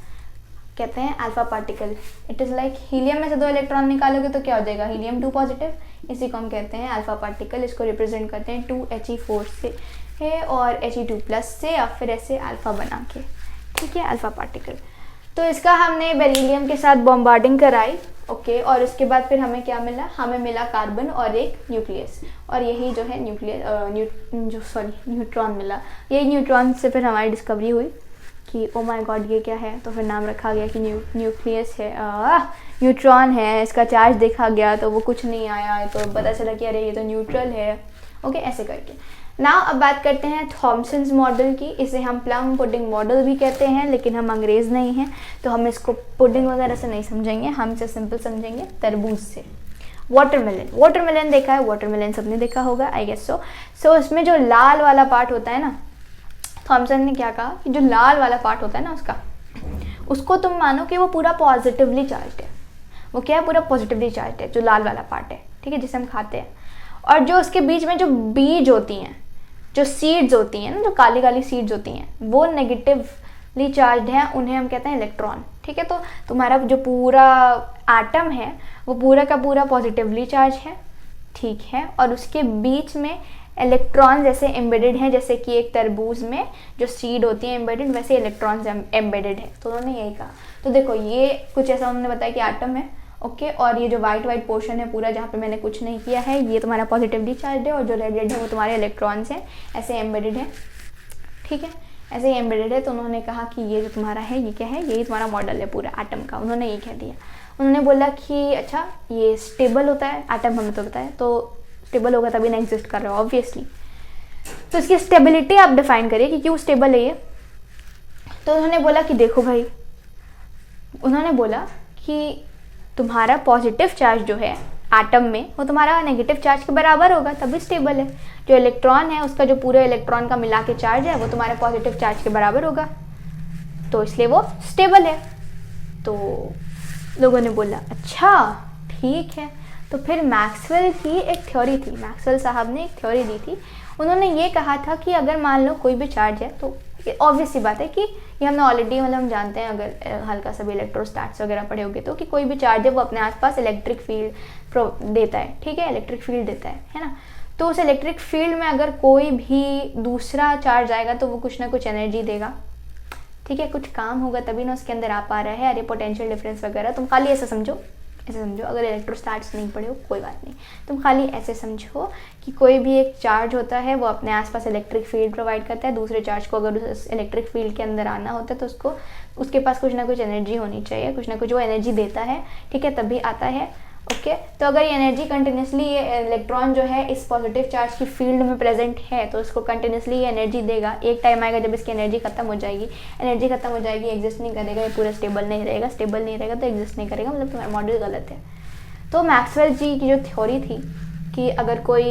Speaker 1: कहते हैं alpha particle. It is like helium में से 2 इलेक्ट्रॉन निकालोगे तो क्या हो जाएगा? Helium 2 positive. इसी को हम कहते हैं अल्फा पार्टिकल। इसको रिप्रेजेंट करते हैं 2He4 से है और He2+ से, या फिर ऐसे अल्फा बना के। ठीक है, अल्फा पार्टिकल। तो इसका हमने बेरिलियम के साथ बॉम्बार्डिंग कराई। ओके, और उसके बाद फिर हमें क्या मिला? हमें मिला कार्बन और एक न्यूक्लियस, और यही जो है न्यूट्रॉन मिला। यही न्यूट्रॉन से फिर हमारी डिस्कवरी हुई कि ओ माय गॉड ये क्या है, तो फिर नाम रखा गया कि न्यूक्लियस है, न्यूट्रॉन है। इसका चार्ज देखा गया तो वो कुछ नहीं आया, तो पता चला कि अरे ये तो न्यूट्रल है। ओके, ऐसे करके। नाउ अब बात करते हैं थॉमसन्स मॉडल की। इसे हम प्लम पुडिंग मॉडल भी कहते हैं, लेकिन हम अंग्रेज़ नहीं हैं तो हम इसको पुडिंग वगैरह से नहीं समझेंगे, हम इसे सिंपल समझेंगे तरबूज से। वाटरमेलन देखा है? वाटरमेलन सबने देखा होगा, आई गेस सो। सो इसमें जो लाल वाला पार्ट होता है ना, थॉमसन ने क्या कहा कि जो लाल वाला पार्ट होता है ना उसको तुम मानो कि वो पूरा पॉजिटिवली चार्ज है। वो क्या है? पूरा पॉजिटिवली चार्ज है, जो लाल वाला पार्ट है। ठीक है, जिसे हम खाते हैं। और जो उसके बीच में जो बीज होती हैं, जो सीड्स होती हैं ना, जो काली काली सीड्स होती हैं, वो नेगेटिवली चार्ज हैं, उन्हें हम कहते हैं इलेक्ट्रॉन। ठीक है, तो तुम्हारा जो पूरा एटम है वो पूरा का पूरा पॉजिटिवली चार्ज है। ठीक है, और उसके बीच में इलेक्ट्रॉन जैसे एम्बेडेड हैं, जैसे कि एक तरबूज में जो सीड होती है एम्बेडेड, वैसे इलेक्ट्रॉन्स एम्बेडेड है। तो उन्होंने यही कहा। तो देखो, ये कुछ ऐसा उन्होंने बताया कि एटम है। ओके, और ये जो वाइट पोर्शन है पूरा, जहाँ पे मैंने कुछ नहीं किया है, ये तुम्हारा पॉजिटिवली चार्ज है, और जो रेड है वो तुम्हारे इलेक्ट्रॉन्स हैं, ऐसे एम्बेडेड है। ठीक है, ऐसे ही एम्बेडेड है। तो उन्होंने कहा कि ये जो तुम्हारा है ये क्या है? यही तुम्हारा मॉडल है पूरा एटम का। उन्होंने ये कह दिया। उन्होंने बोला कि अच्छा ये स्टेबल होता है एटम, हमें तो बताया, तो स्टेबल होगा तभी ना एग्जिस्ट कर रहा है ऑब्वियसली। तो इसकी स्टेबिलिटी आप डिफाइन करिए कि क्यों स्टेबल है ये। तो उन्होंने बोला कि देखो भाई, उन्होंने बोला कि तुम्हारा पॉजिटिव चार्ज जो है एटम में वो तुम्हारा नेगेटिव चार्ज के बराबर होगा, तभी स्टेबल है। जो इलेक्ट्रॉन है उसका जो पूरे इलेक्ट्रॉन का मिला के चार्ज है वो तुम्हारे पॉजिटिव चार्ज के बराबर होगा, तो इसलिए वो स्टेबल है। तो लोगों ने बोला अच्छा ठीक है। तो फिर मैक्सवेल की एक थ्योरी थी, मैक्सवेल साहब ने एक थ्योरी दी थी। उन्होंने ये कहा था कि अगर मान लो कोई भी चार्ज है, तो ऑब्वियस सी बात है कि ये हमने ऑलरेडी मतलब हम जानते हैं, अगर हल्का सा भी इलेक्ट्रोस्टैट्स वगैरह पढ़े होंगे तो, कि कोई भी चार्ज है वो अपने आसपास इलेक्ट्रिक फील्ड देता है। ठीक है, इलेक्ट्रिक फील्ड देता है ना। तो उस इलेक्ट्रिक फील्ड में अगर कोई भी दूसरा चार्ज आएगा तो वो कुछ ना कुछ एनर्जी देगा। ठीक है, कुछ काम होगा तभी ना उसके अंदर आ पा रहा है। अरे पोटेंशियल डिफरेंस वगैरह तुम खाली ऐसा समझो, ऐसे समझो। अगर इलेक्ट्रोस्टैट्स नहीं पढ़े हो कोई बात नहीं, तुम खाली ऐसे समझो कि कोई भी एक चार्ज होता है वो अपने आसपास इलेक्ट्रिक फील्ड प्रोवाइड करता है। दूसरे चार्ज को अगर उस इलेक्ट्रिक फील्ड के अंदर आना होता है तो उसको उसके पास कुछ ना कुछ एनर्जी होनी चाहिए, कुछ ना कुछ वो एनर्जी देता है। ठीक है, तभी आता है। ओके, तो अगर ये एनर्जी कंटिन्यूसली, ये इलेक्ट्रॉन जो है इस पॉजिटिव चार्ज की फील्ड में प्रेजेंट है तो उसको कंटिन्यूसली ये एनर्जी देगा। एक टाइम आएगा जब इसकी एनर्जी खत्म हो जाएगी, एग्जिस्ट नहीं करेगा, ये पूरा स्टेबल नहीं रहेगा तो एग्जिस्ट नहीं करेगा, मतलब तुम्हारा मॉडल गलत है। तो मैक्सवेल जी की जो थ्योरी थी कि अगर कोई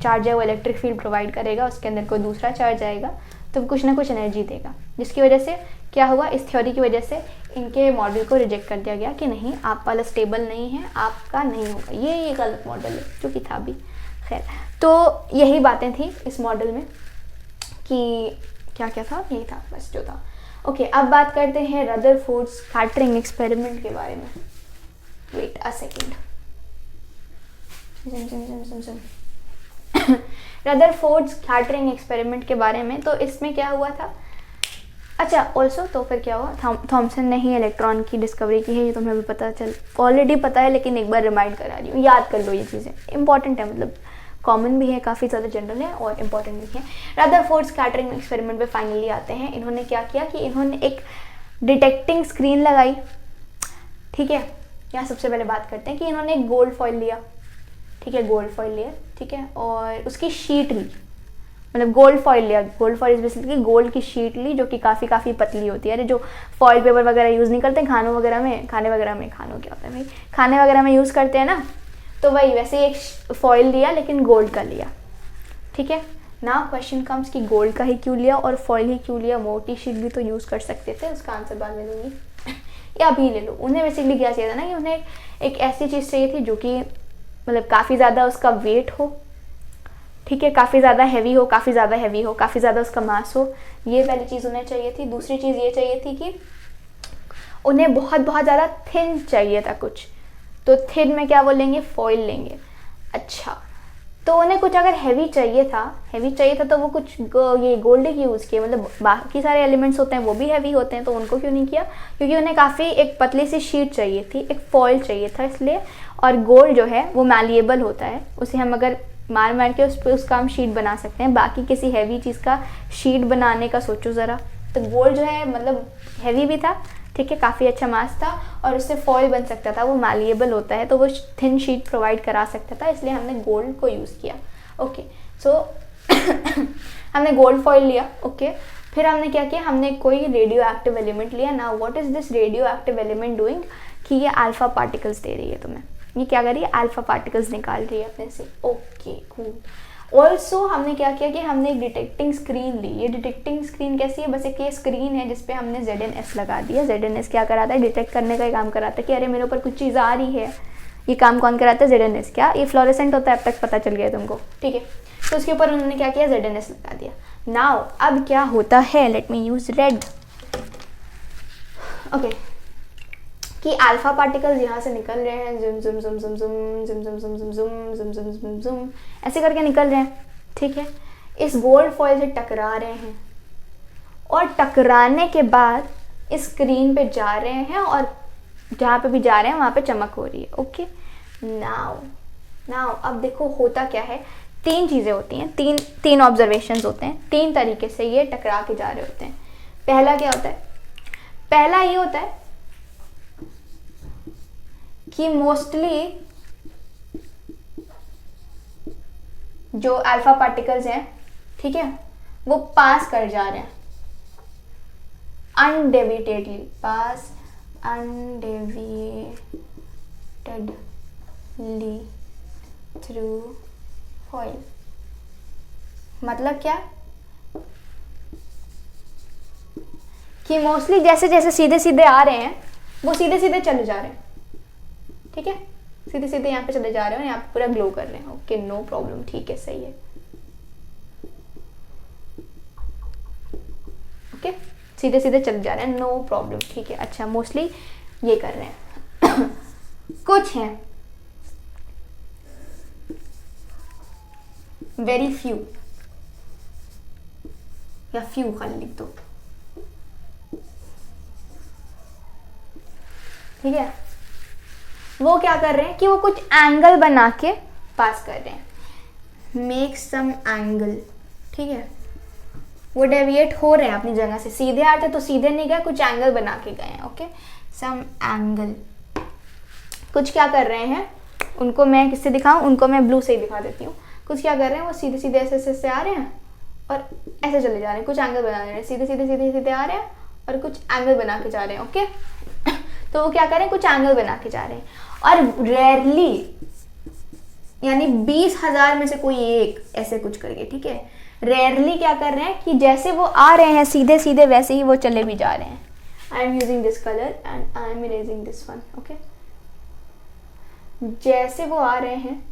Speaker 1: चार्ज है वो इलेक्ट्रिक फील्ड प्रोवाइड करेगा, उसके अंदर कोई दूसरा चार्ज आएगा तो कुछ ना कुछ एनर्जी देगा, जिसकी वजह से क्या हुआ, इस थ्योरी की वजह से इनके मॉडल को रिजेक्ट कर दिया गया कि नहीं, आप वाला स्टेबल नहीं है, आपका नहीं होगा, ये गलत मॉडल है, जो कि था भी। खैर, तो यही बातें थी इस मॉडल में कि क्या क्या था, यही था बस जो था। ओके, अब बात करते हैं रदरफोर्ड स्कैटरिंग एक्सपेरिमेंट के बारे में। Wait a second. Rutherford scattering experiment के बारे में, तो इसमें क्या हुआ था, अच्छा ऑल्सो तो फिर क्या हुआ, थॉमसन ने ही इलेक्ट्रॉन की डिस्कवरी की है, ये तुम्हें भी पता ऑलरेडी पता है, लेकिन एक बार रिमाइंड करा रही हूँ, याद कर लो, ये चीज़ें इंपॉर्टेंट है, मतलब कॉमन भी है, काफ़ी ज़्यादा जनरल है और इम्पॉर्टेंट भी है। रदरफोर्ड स्कैटरिंग एक्सपेरिमेंट पे फाइनली आते हैं। इन्होंने क्या किया कि इन्होंने एक डिटेक्टिंग स्क्रीन लगाई, ठीक है। यहाँ सबसे पहले बात करते हैं कि इन्होंने एक गोल्ड फॉइल लिया, ठीक है, गोल्ड फॉइल लिया, ठीक है, और उसकी शीट ली, मतलब गोल्ड फॉइल लिया, gold foil is basically gold की शीट ली, जो कि काफ़ी पतली होती है। अरे जो फॉइल पेपर वगैरह यूज़ नहीं करते खानों वगैरह में, खाने क्या होता है भाई, खाने वगैरह में यूज़ करते हैं ना, तो वही वैसे एक फॉइल लिया, लेकिन गोल्ड का लिया, ठीक है। नाउ क्वेश्चन कम्स कि गोल्ड का ही क्यों लिया और फॉइल ही क्यों लिया, मोटी शीट भी तो यूज़ कर सकते थे, उसका आंसर बाद में दूंगी या अभी ले लो। उन्हें बेसिकली क्या चाहिए था ना कि उन्हें एक ऐसी चीज़ चाहिए थी जो कि मतलब काफ़ी ज़्यादा उसका वेट हो, ठीक है, काफ़ी ज़्यादा हैवी हो, काफ़ी ज़्यादा उसका मास हो, ये पहली चीज़ उन्हें चाहिए थी। दूसरी चीज़ ये चाहिए थी कि उन्हें बहुत ज़्यादा थिन चाहिए था कुछ, तो थिन में क्या बोलेंगे, फॉइल लेंगे। अच्छा, तो उन्हें कुछ अगर हैवी चाहिए था तो वो कुछ ये गोल्ड की यूज़ किए, मतलब बाकी सारे एलिमेंट्स होते हैं वो भी हैवी होते हैं, तो उनको क्यों नहीं किया, क्योंकि उन्हें काफ़ी एक पतली सी शीट चाहिए थी, एक फॉइल चाहिए था इसलिए। और गोल्ड जो है वो मैलिएबल होता है, उसे हम अगर मार के उस पर उसका हम शीट बना सकते हैं, बाकी किसी हैवी चीज़ का शीट बनाने का सोचो ज़रा। तो गोल्ड जो है मतलब हैवी भी था, ठीक है, काफ़ी अच्छा मास था और उससे फॉइल बन सकता था, वो मैलिएबल होता है, तो वो थिन शीट प्रोवाइड करा सकता था, इसलिए हमने गोल्ड को यूज़ किया। ओके, सो हमने गोल्ड फॉइल लिया, ओके। फिर हमने क्या किया, हमने कोई रेडियो एक्टिव एलिमेंट लिया। Now what is this radio active element doing, कि ये अल्फा पार्टिकल्स दे रही है तुम्हें, ये क्या कर रही है, अल्फा पार्टिकल्स निकाल रही है अपने से। Okay, cool. ऑल्सो हमने क्या किया कि हमने एक डिटेक्टिंग स्क्रीन ली। ये डिटेक्टिंग स्क्रीन कैसी है, बस एक ये स्क्रीन है जिसपे हमने ZNS लगा दिया। ZNS क्या कराता है, डिटेक्ट करने का ही काम कराता है कि अरे मेरे ऊपर कुछ चीज़ आ रही है। ये काम कौन कराता है, ZNS। क्या ये फ्लोरेसेंट होता है, अब तक पता चल गया तुमको, ठीक है। तो उसके ऊपर उन्होंने क्या किया, ZNS लगा दिया। नाउ अब क्या होता है, let me use red, okay, कि अल्फा पार्टिकल्स यहाँ से निकल रहे हैं, जुम जुम जुम जुम जुम जुम जुम जुम जुम जुम जुम जुम जुम जुम ऐसे करके निकल रहे हैं, ठीक है, इस गोल्ड फॉइल से टकरा रहे हैं और टकराने के बाद इस स्क्रीन पे जा रहे हैं और जहाँ पे भी जा रहे हैं वहाँ पे चमक हो रही है। ओके, नाउ अब देखो होता क्या है, तीन चीज़ें होती हैं, तीन ऑब्जर्वेशंस होते हैं, तीन तरीके से ये टकरा के जा रहे होते हैं। पहला क्या होता है, पहला ये होता है कि मोस्टली जो अल्फा पार्टिकल्स हैं, ठीक है, वो पास कर जा रहे हैं अनडेविएटेडली, पास अनडेविएटेडली थ्रू फॉइल। मतलब क्या कि मोस्टली जैसे जैसे सीधे सीधे आ रहे हैं वो सीधे सीधे चले जा रहे हैं, ठीक है, सीधे सीधे यहाँ पे चले जा रहे हो, यहाँ पे पूरा ग्लो कर रहे हैं। ओके, नो प्रॉब्लम, ठीक है, सही है। ओके, सीधे सीधे चले जा रहे हैं, नो प्रॉब्लम, ठीक है। अच्छा, मोस्टली ये कर रहे हैं कुछ हैं वेरी फ्यू, या फ्यू खाली लिख दो, ठीक है। वो क्या कर रहे हैं कि वो कुछ एंगल बना के पास कर रहे हैं, मेक सम एंगल, ठीक है, वो डेविएट हो रहे हैं अपनी जगह से, सीधे आते तो सीधे नहीं गए, कुछ एंगल बना के गए हैं। ओके, सम एंगल, कुछ क्या कर रहे हैं, उनको मैं किससे दिखाऊं, उनको मैं ब्लू से ही दिखा देती हूँ। कुछ क्या कर रहे हैं, वो सीधे सीधे ऐसे आ रहे हैं और ऐसे चले जा रहे हैं, कुछ एंगल बना रहे हैं, सीधे सीधे आ रहे हैं और कुछ एंगल बना के जा रहे हैं। ओके, तो वो क्या कर रहे हैं, कुछ एंगल बना के जा रहे हैं। और रेयरली यानी 20,000 में से कोई एक ऐसे कुछ करके, ठीक है, रेयरली क्या कर रहे हैं कि जैसे वो आ रहे हैं सीधे सीधे वैसे ही वो चले भी जा रहे हैं। I am using this colour and I am erasing this one, okay. जैसे वो आ रहे हैं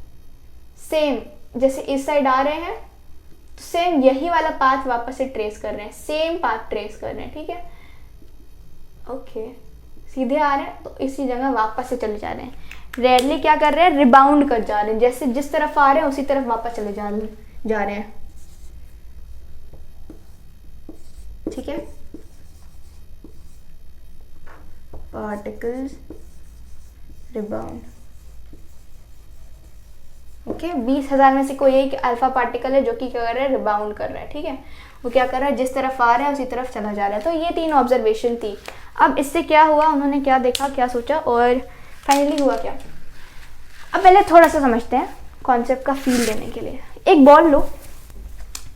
Speaker 1: सेम, जैसे इस साइड आ रहे हैं तो सेम यही वाला पाथ वापस से ट्रेस कर रहे हैं, सेम पाथ ट्रेस कर रहे हैं, ठीक है, ओके। सीधे आ रहे हैं तो इसी जगह वापस से चले जा रहे हैं। रेयरली क्या कर रहे हैं, रिबाउंड कर जा रहे हैं, जैसे जिस तरफ आ रहे हैं उसी तरफ वापस चले जा रहे हैं, ठीक है। Particles rebound, okay. 20,000 में से कोई एक अल्फा पार्टिकल है जो कि क्या कर रहा है, रिबाउंड कर रहा है, ठीक है। वो क्या कर रहा है, जिस तरफ आ रहा है उसी तरफ चला जा रहा है। तो ये 3 ऑब्जर्वेशन थी। अब इससे क्या हुआ, उन्होंने क्या देखा, क्या सोचा और फाइनली हुआ क्या। अब पहले थोड़ा सा समझते हैं कॉन्सेप्ट का फील लेने के लिए। एक बॉल लो,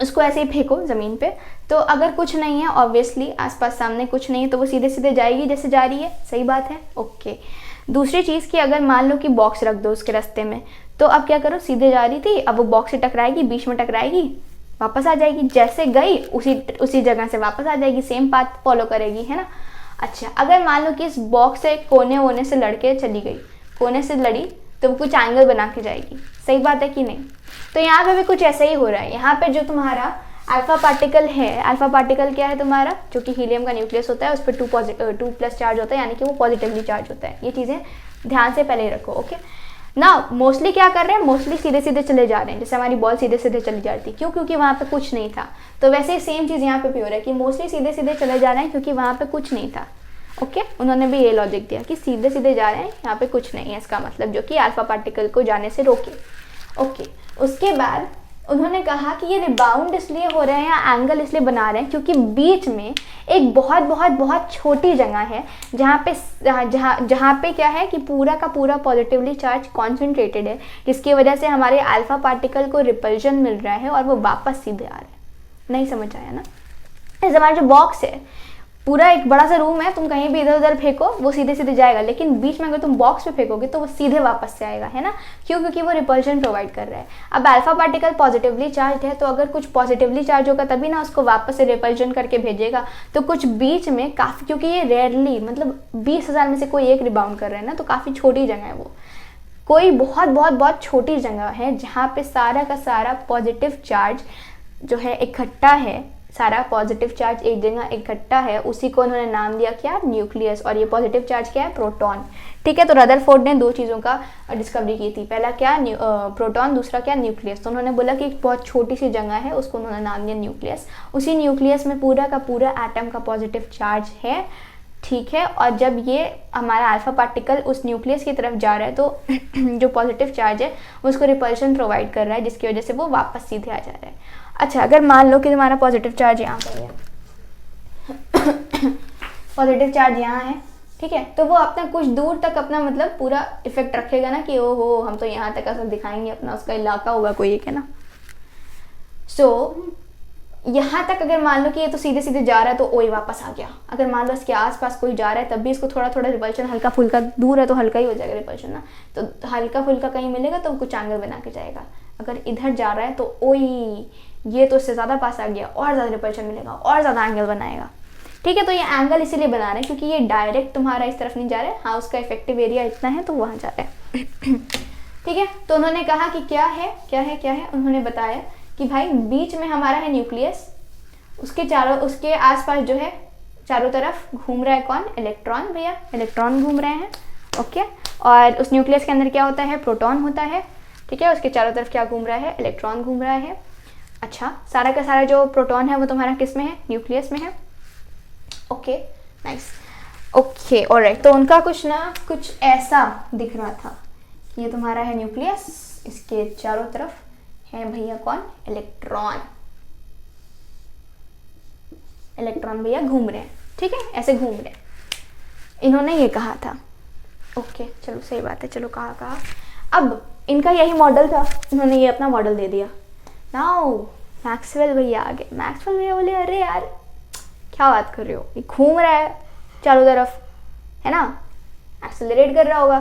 Speaker 1: उसको ऐसे ही फेंको ज़मीन पे, तो अगर कुछ नहीं है ऑब्वियसली आसपास सामने कुछ नहीं है तो वो सीधे सीधे जाएगी जैसे जा रही है, सही बात है, ओके। दूसरी चीज़ कि अगर मान लो कि बॉक्स रख दो उसके रास्ते में, तो अब क्या करो, सीधे जा रही थी, अब वो बॉक्स से टकराएगी, बीच में टकराएगी, वापस आ जाएगी, जैसे गई उसी जगह से वापस आ जाएगी, सेम पाथ फॉलो करेगी, है ना। अच्छा, अगर मान लो कि इस बॉक्स से कोने वोने से लड़के चली गई, कोने से लड़ी तो वो कुछ एंगल बना के जाएगी, सही बात है कि नहीं। तो यहाँ पे भी कुछ ऐसा ही हो रहा है। यहाँ पे जो तुम्हारा अल्फा पार्टिकल है, अल्फा पार्टिकल क्या है तुम्हारा, जो कि हीलियम का न्यूक्लियस होता है, उस पर 2+ चार्ज होता है, यानी कि वो पॉजिटिवली चार्ज होता है। ये चीज़ें ध्यान से पहले रखो, ओके ना। मोस्टली क्या कर रहे हैं, मोस्टली सीधे सीधे चले जा रहे हैं, जैसे हमारी बॉल सीधे सीधे चली जाती, क्यों, क्योंकि वहाँ पे कुछ नहीं था। तो वैसे ही सेम चीज़ यहाँ पे भी हो रहा है कि मोस्टली सीधे सीधे चले जा रहे हैं क्योंकि वहाँ पे कुछ नहीं था, ओके। उन्होंने भी ये लॉजिक दिया कि सीधे सीधे जा रहे हैं, यहाँ पे कुछ नहीं है, इसका मतलब जो कि अल्फा पार्टिकल को जाने से रोके, ओके। उसके बाद उन्होंने कहा कि ये रिबाउंड इसलिए हो रहे हैं या एंगल इसलिए बना रहे हैं क्योंकि बीच में एक बहुत बहुत बहुत छोटी जगह है जहाँ पे क्या है कि पूरा का पूरा पॉजिटिवली चार्ज कॉन्सेंट्रेटेड है, जिसकी वजह से हमारे अल्फा पार्टिकल को रिपल्जन मिल रहा है और वो वापस सीधे आ रहे हैं। नहीं समझ आया ना। जैसे हमारा जो बॉक्स है, पूरा एक बड़ा सा रूम है, तुम कहीं भी इधर उधर फेंको वो सीधे सीधे जाएगा, लेकिन बीच में अगर तुम बॉक्स पे फेंकोगे तो वो सीधे वापस से आएगा, है ना, क्यों, क्योंकि वो रिपल्शन प्रोवाइड कर रहा है। अब अल्फा पार्टिकल पॉजिटिवली चार्ज है, तो अगर कुछ पॉजिटिवली चार्ज होगा तभी ना उसको वापस से रिपल्शन करके भेजेगा। तो कुछ बीच में काफ़ी, क्योंकि ये रेयरली मतलब 20,000 में से कोई एक रिबाउंड कर रहा है ना, तो काफ़ी छोटी जगह है वो, कोई बहुत बहुत बहुत छोटी जगह है जहाँ पे सारा का सारा पॉजिटिव चार्ज जो है इकट्ठा है, सारा पॉजिटिव चार्ज एक जगह इकट्ठा है, उसी को उन्होंने नाम दिया क्या, न्यूक्लियस। और ये पॉजिटिव चार्ज क्या है, प्रोटॉन, ठीक है। तो रदरफोर्ड ने 2 चीज़ों का डिस्कवरी की थी, पहला क्या प्रोटॉन, दूसरा क्या न्यूक्लियस। तो उन्होंने बोला कि एक बहुत छोटी सी जगह है, उसको उन्होंने नाम दिया न्यूक्लियस। उसी न्यूक्लियस में पूरा का पूरा एटम का पॉजिटिव चार्ज है, ठीक है। और जब ये हमारा अल्फा पार्टिकल उस न्यूक्लियस की तरफ जा रहा है तो जो पॉजिटिव चार्ज है वो उसको रिपल्शन प्रोवाइड कर रहा है, जिसकी वजह से वो वापस सीधे आ जा रहा है। अच्छा, अगर मान लो कि तुम्हारा पॉजिटिव चार्ज यहाँ पर है पॉजिटिव चार्ज यहाँ है, ठीक है, तो वो अपना कुछ दूर तक अपना मतलब पूरा इफेक्ट रखेगा ना कि ओ हो हम तो यहाँ तक असर दिखाएंगे अपना, उसका इलाका होगा कोई एक, है ना। सो यहाँ तक अगर मान लो कि ये तो सीधे सीधे जा रहा है तो ओ वापस आ गया। अगर मान लो इसके आसपास कोई जा रहा है तब भी इसको थोड़ा थोड़ा रिपल्शन, हल्का फुल्का दूर है तो हल्का ही हो जाएगा रिपल्शन ना, तो हल्का फुल्का कहीं मिलेगा तो कुछ एंगल बना के जाएगा। अगर इधर जा रहा है तो ओई ये तो इससे ज़्यादा पास आ गया, और ज़्यादा रिपल्शन मिलेगा, और ज़्यादा एंगल बनाएगा, ठीक है। तो ये एंगल इसीलिए बना रहे हैं क्योंकि ये डायरेक्ट तुम्हारा इस तरफ नहीं जा रहा है, हाँ उसका इफेक्टिव एरिया इतना है तो वहाँ जा रहा है ठीक है। तो उन्होंने कहा कि क्या है, उन्होंने बताया कि भाई बीच में हमारा है न्यूक्लियस, उसके आसपास जो है चारों तरफ घूम रहा है कौन, इलेक्ट्रॉन, भैया इलेक्ट्रॉन घूम रहे हैं, ओके। और उस न्यूक्लियस के अंदर क्या होता है, प्रोटॉन होता है, ठीक है। उसके चारों तरफ क्या घूम रहा है, इलेक्ट्रॉन घूम रहा है। अच्छा, सारा का सारा जो प्रोटॉन है वो तुम्हारा किस में है, न्यूक्लियस में है, ओके नाइस, ओके ऑलराइट। तो उनका कुछ ऐसा दिख रहा था कि ये तुम्हारा है न्यूक्लियस, इसके चारों तरफ है भैया कौन, इलेक्ट्रॉन भैया घूम रहे हैं, ठीक है, ऐसे घूम रहे हैं। इन्होंने ये कहा था, ओके चलो सही बात है, चलो कहा। अब इनका यही मॉडल था, इन्होंने ये अपना मॉडल दे दिया। नाउ मैक्सवेल भैया आ गए। मैक्सवेल भैया बोले अरे यार क्या बात कर रहे हो, ये घूम रहा है चारों तरफ, है ना, एक्सेलरेट कर रहा होगा।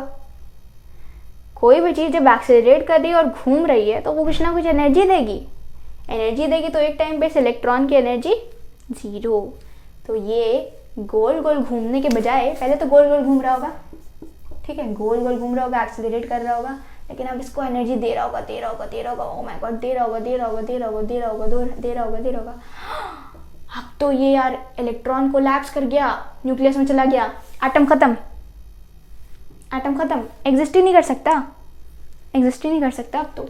Speaker 1: कोई भी चीज़ जब एक्सेलरेट कर रही है और घूम रही है तो वो कुछ ना कुछ एनर्जी देगी। एनर्जी देगी तो एक टाइम पे इस इलेक्ट्रॉन की एनर्जी 0। तो ये गोल गोल घूमने के बजाय, पहले तो गोल गोल घूम रहा होगा, ठीक है, गोल गोल घूम रहा होगा, एक्सेलरेट कर रहा होगा, लेकिन अब इसको एनर्जी दे रहा होगा, दे रहा होगा, दे रहा होगा, ओ माय गॉड, दे रहा होगा, दे रहा होगा, दे रहा होगा, दे रहा होगा, दे रहा होगा, दे रहा होगा। अब तो ये यार इलेक्ट्रॉन कोलैप्स कर गया, न्यूक्लियस में चला गया, एटम खत्म, एटम खत्म, एग्जिस्ट ही नहीं कर सकता, एग्जिस्ट ही नहीं कर सकता अब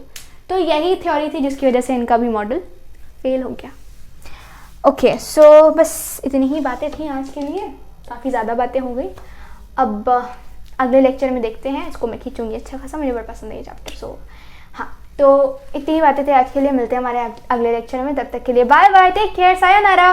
Speaker 1: तो यही थ्योरी थी जिसकी वजह से इनका भी मॉडल फेल हो गया। ओके, सो बस इतनी ही बातें थी आज के लिए, काफ़ी ज़्यादा बातें हो गई। अब अगले लेक्चर में देखते हैं, इसको मैं खींचूंगी अच्छा खासा, मुझे बड़ा पसंद है ये चैप्टर। सो हाँ, तो इतनी ही बातें थी आज के लिए, मिलते हैं हमारे अगले लेक्चर में, तब तक के लिए bye bye, take care, sayonara.